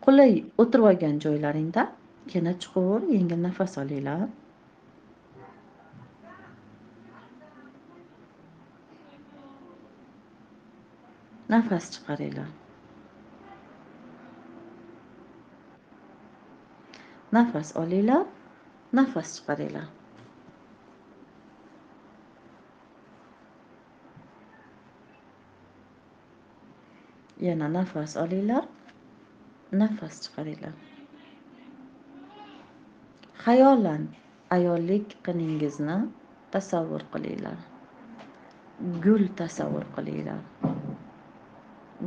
qulay o'tirib olgan joylaringda yana chuqur yengil nafas olinglar. Nafas chiqaringlar. Nafas olinglar, nafas chiqaringlar. Yana nafas olinglar, nafas chiqaringlar. Xayolan ayollik qiningizni tasavvur qilinglar. Gul tasavvur qilinglar.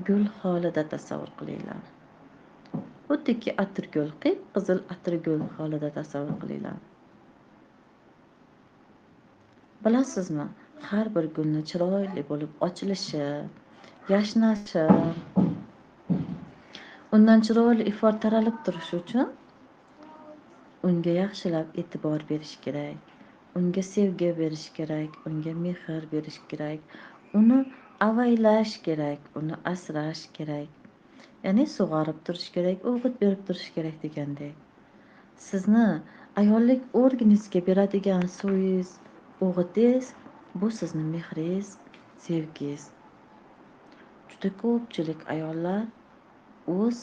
Gul holida tasavvur qilinglar. Xuddiki atirgul, qip-qizil atirgul holida tasavvur qilinglar. Bilasizmi, har bir gulni chiroyli bo'lib ochilishi, yashnashi, undan chiroyli ifor taralib turishi uchun unga yaxshilab e'tibor berish kerak. Unga sevgi berish kerak, unga mehr berish kerak, uni avaylash kerak, uni asrash kerak. Ya'ni sug'orib turish kerak, o'g'it berib turish kerak degandek. Sizni ayollik organizmga beradigan suvingiz, o'g'itingiz bu sizni mehringiz, sevgingiz. Juda ko'pchilik ayollar o'z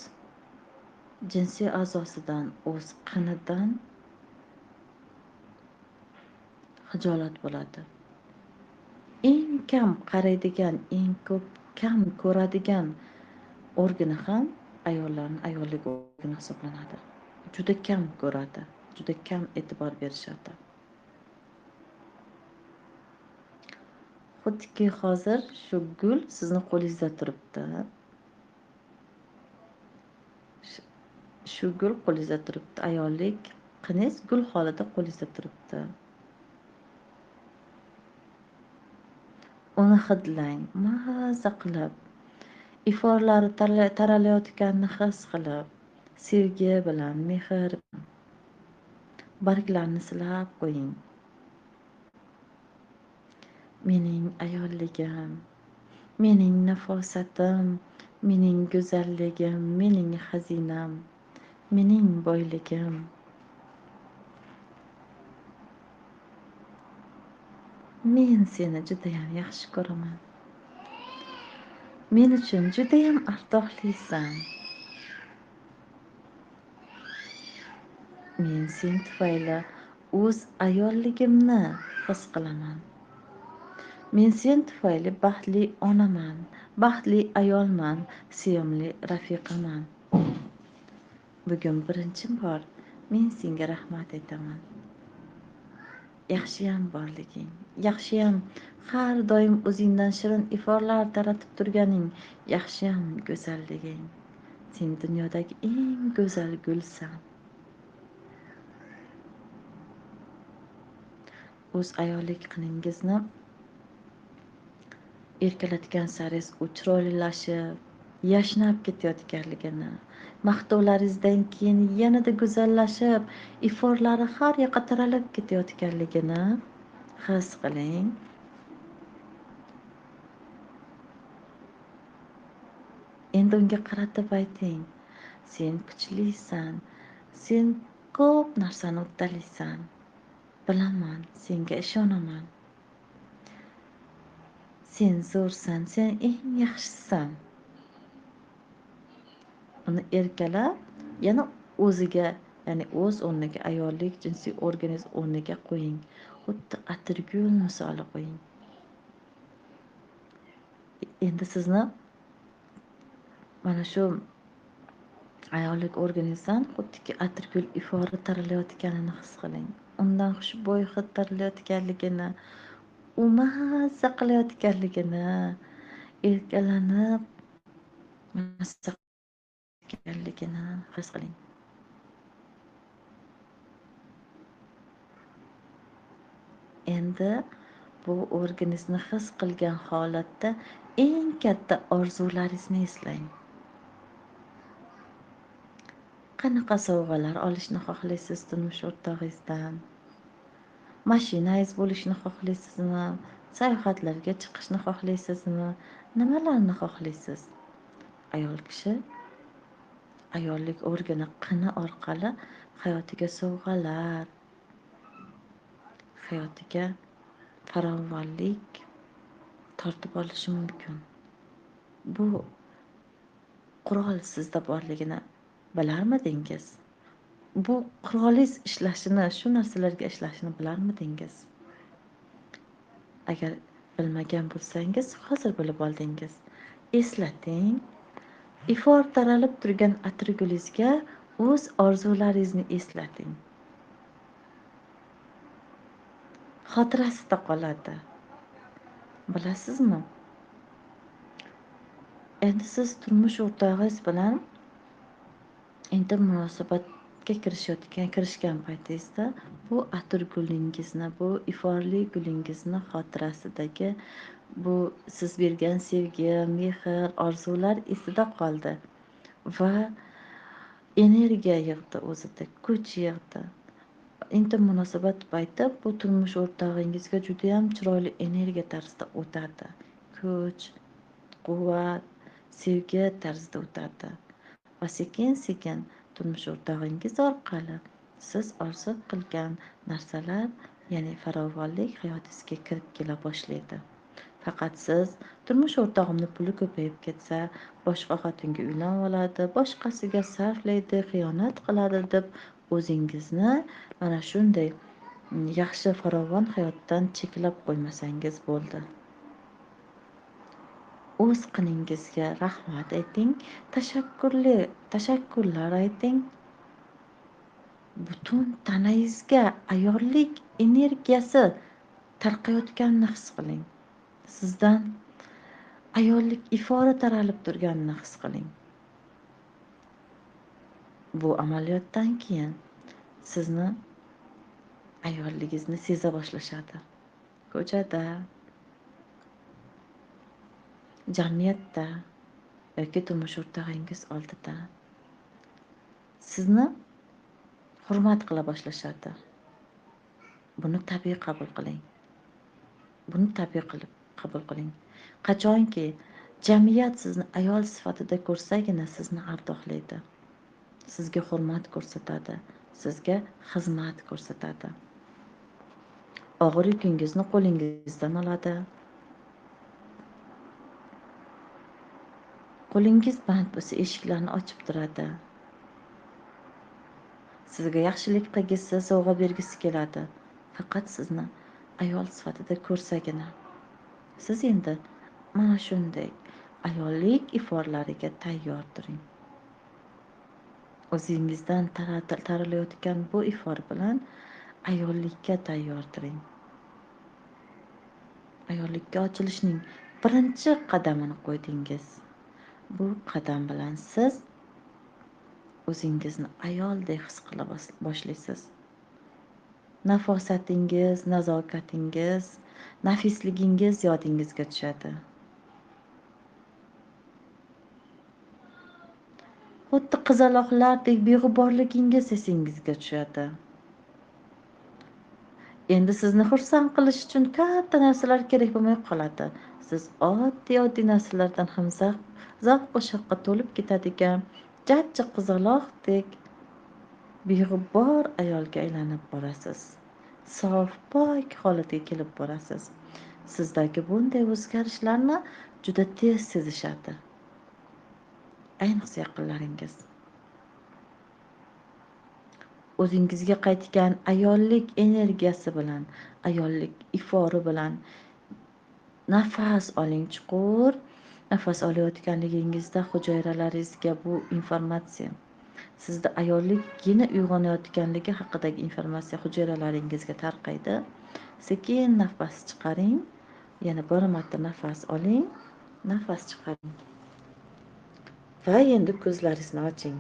jinsiy a'zosidan, o'z qinidan xijolat bo'ladi. Eng kam qaraydigan, eng kam ko'radigan organi ham ayollarning ayollik organi hisoblanadi. Juda kam ko'radi, juda kam e'tibor berishadi. Xuddiki hozir shu gul sizni qo'lingizda turibdi. Shu gul qo'lingizda turibdi. Ayollik qiningiz gul holida qo'lingizda turibdi. Uni hidlang, maza qilib, iforlari taralayotganini his qilib, sevgi bilan, mehr bilan barglarni silab qo'ying. Mening ayolligim, mening nafosatim, mening go'zalligim, mening xazinam, mening boyligim. Men seni judayam yaxshi ko'raman. Men uchun judayam ardoqlisan. Men sen tufayli o'z ayolligimni his qilaman. Men sen tufayli baxtli onaman, baxtli ayolman, sevimli rafiqaman. Bugun birinchi bor men senga rahmat aytaman. Yaxshiyam borliging, yaxshiyam har doim o'zingdan shirin iforlar taratib turganing, yaxshiyam go'zalliging. Sen dunyodagi eng go'zal gulsan. O'z ayollik qiningizni erkalatgan saringiz u chiroylilashib, yashnab ketayotganligini, maqtovlaringizdan keyin yanada go'zallashib, iforlari har yoqqa taralib ketayotganligini his qiling. Endi unga qaratib ayting: sen kuchlisan, sen ko'p narsani uddalaysan. Bilaman, senga ishonaman. Sen zo'rsan, sen eng yaxshisan. Uni erkalab, yana o'ziga, ya'ni o'z o'rniga, ayollik jinsiy organizm o'rniga qo'ying. Xuddi atirgul misoli qo'ying. Endi sizni mana shu ayollik organizmdan xuddiki atirgul ifori taralayotganini his qiling. Undan xushbo'y hid taralayotganligini, u mazza qilayotganligini, erkalanib mazza qilayotganligini his qiling. Endi bu organizmni his qilgan holatda eng katta orzularingizni eslang. Qanaqa sovg'alar olishni xohlaysiz turmush o'rtog'ingizdan? Mashinangiz bo'lishini xohlaysizmi? Sayohatlarga chiqishni xohlaysizmi? Nimalarni xohlaysiz? Ayol kishi ayollik organi qini orqali hayotiga sovg'alar, hayotiga farovonlik tortib olishi mumkin. Bu qurol sizda borligini bilarmidingiz? Bu qurolingiz ishlashini, shu narsalarga ishlashini bilarmidingiz? Agar bilmagan bo'lsangiz, hozir bilib oldingiz. Eslating, ifor taralib turgan atirgulingizga o'z orzularingizni eslating. Xotirasida qoladi. Bilasizmi? Endi siz turmush o'rtog'ingiz bilan munosabatga kirishgan paytingizda bu atirgulingizni, bu iforli gulingizni xotirasidagi bu siz bergan sevgi, mehr, orzular esida qoldi va energiya yig'di, o'zida kuch yig'di. Intim munosabat payti bu turmush o'rtog'ingizga judayam chiroyli energiya tarzida o'tadi. Kuch, quvvat, sevgi tarzida o'tadi. Va sekin-sekin turmush o'rtog'ingiz orqali siz orzu qilgan narsalar, ya'ni farovonlik hayotingizga kirib kela boshlaydi. Faqat siz turmush o'rtog'imni puli ko'payib ketsa, boshqa xotinga uylanib oladi, boshqasiga sarflaydi, xiyonat qiladi deb o'zingizni mana shunday yaxshi farovon hayotdan cheklab qo'ymasangiz bo'ldi. O'z qiningizga rahmat ayting, tashakkurlar ayting. Butun tanangizga ayollik energiyasi tarqayotganini his qiling. Sizdan ayollik ifori taralib turganini his qiling. Bu amaliyotdan keyin sizni ayolligingizni seza boshlashadi. Ko'chada, jamiyatda yoki turmush o'rtog'ingiz oldida sizni hurmat qila boshlashadi. Buni tabiiy qabul qiling. Buni tabiiy qilib qabul qiling. Qachonki jamiyat sizni ayol sifatida ko'rsagina sizni ardoqlaydi. Sizga hurmat ko'rsatadi, sizga xizmat ko'rsatadi. Og'ir yukingizni qo'lingizdan oladi. Qo'lingiz band bo'lsa eshiklarni ochib turadi. Sizga yaxshilik qilgisi, sovg'a bergisi keladi. Faqat sizni ayol sifatida ko'rsagina. Siz endi mana shunday ayollik iforlariga tayyor turing. O'zingizdan taralayotgan bu ifor bilan ayollikka tayyor turing. Ayollikka ochilishning birinchi qadamini qo'ydingiz. Bu qadam bilan siz o'zingizni ayoldek his qila boshlaysiz. Nafosatingiz, nazokatingiz, nafisligingiz yodingizga tushadi. Xuddi qizaloqlardek beg'uborligingiz esingizga tushadi. Endi sizni xursand qilish uchun katta narsalar kerak bo'lmay qoladi. Siz oddiy narsalardan ham zavq shavqqa to'lib ketadigan jajji qizaloqdek beg'ubor ayolga aylanib borasiz. Sof, pok holatiga kelib borasiz. Sizdagi bunday o'zgarishlarni juda tez sezishadi. Ayniqsa yaqinlaringiz. O'zingizga qaytgan ayollik energiyasi bilan, ayollik ifori bilan nafas oling chuqur. Nafas olayotganligingizda hujayralaringizga bu informatsiya, sizda ayollik geni uyg'onayotganligi haqidagi informatsiya hujayralaringizga tarqaydi. Sekin nafas chiqaring. Yana bir marta nafas oling, nafas chiqaring. Va endi ko'zlaringizni oching.